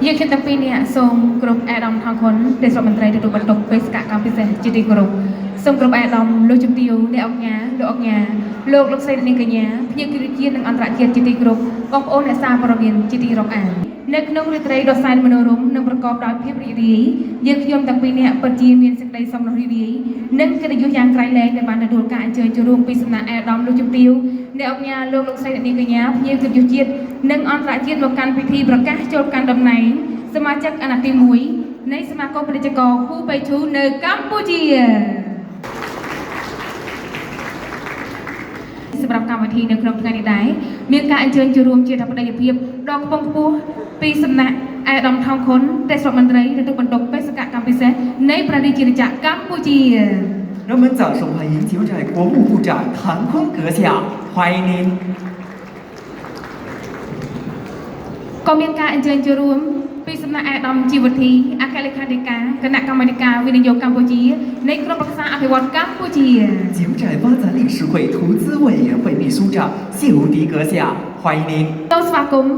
យើងខ្ញុំទាំងពីរនេះសូមគ្រប់អាដាមថងខុនដែលស្រុកមន្ត្រីទទួលបន្ទុកបេសកកម្មពិសេសជាទីគោរពសូមគ្រប់អាដាមលោកជំទាវអ្នកអង្គការលោកអង្គការលោកស្រីនាងកញ្ញាភ្ញៀវកិត្តិយសនិងអន្តរជាតិជាទីគោរពបងប្អូនអ្នកសារព័ត៌មានជាទីរាប់អាននៅក្នុងរាត្រីដ៏សែនមនោរម្យនិងប្រកបដោយភាពរីករាយយើងខ្ញុំទាំងពីរនេះពិតជាមានសេចក្តីសំណោះរីករាយនិងកិត្តិយសយ៉ាងក្រៃលែងដែលបានទទួលការអញ្ជើញចូលរួមពីសំណាក់អាដាមលោកជំទាវអ្នកអង្គការលោកស្រីនាងកញ្ញាភ្ញៀវកិត្តិយសជាតិនិងអន្តរជាតិមកកាន់ពិធីប្រកាសចូលកាន់តំណែងសមាជិកអាណត្តិទី1នៃសមាគមពាណិជ្ជករហ៊ូបេឈូនៅកម្ពុជាសម្រាប់កម្មវិធីនៅក្នុងថ្ងៃនេះដែរមានការអញ្ជើញចូលរួមជាធម្មតាភាពដ៏ខ្ពង់ខ្ពស់ពីសំណាក់អាដាមថងខុនទេសរដ្ឋមន្ត្រីទទួលបន្ទុកបេសកកម្មពិសេសនៃព្រះរាជាណាចក្រកម្ពុជា让我们掌声欢迎就在国务部长谭坤阁下，欢迎您。ក៏មានការអញ្ជើញចូលរួមពីសំណាក់អាដាមជីវធីអគ្គលេខាធិការគណៈកម្មាធិការវិនិយោគកម្ពុជានៃក្រុមប្រឹក្សាអភិវឌ្ឍកម្ពុជា柬寨发展理事会投资委员会秘书长谢无敌阁下，欢迎您。សូមស្វាគមន៍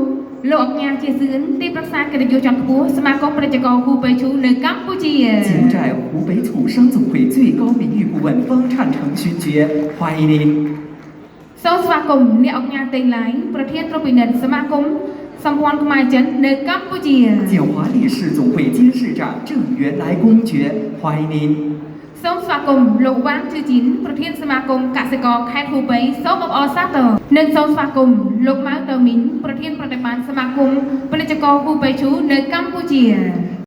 លោកអង្គការជាសឿនទីប្រឹក្សាកិត្តិយសជាន់ខ្ពស់សមាគមពាណិជ្ជករហ៊ូបេឈូនៅកម្ពុជា柬寨湖北土商总会最高名誉顾问方灿成勋爵，欢迎您。សូមស្វាគមន៍អ្នកអង្គការតេងឡៃប្រធានត្រួតពិនិត្យសមាគមសម្ព័ន្ធខ្មែរចិននៅកម្ពុជា建华理事总会监事长郑元来公爵，欢迎您。សូមស្វាគមន៍លោកវ៉ាងជឺជីនប្រធានសមាគមកសិករខេត្តហ៊ូបេសូមអបអរសាទរនិងសូមស្វាគមន៍លោកម៉ៅតើមីងប្រធានប្រតិបត្តិសមាគមពាណិជ្ជករហ៊ូបេឈូនៅកម្ពុជា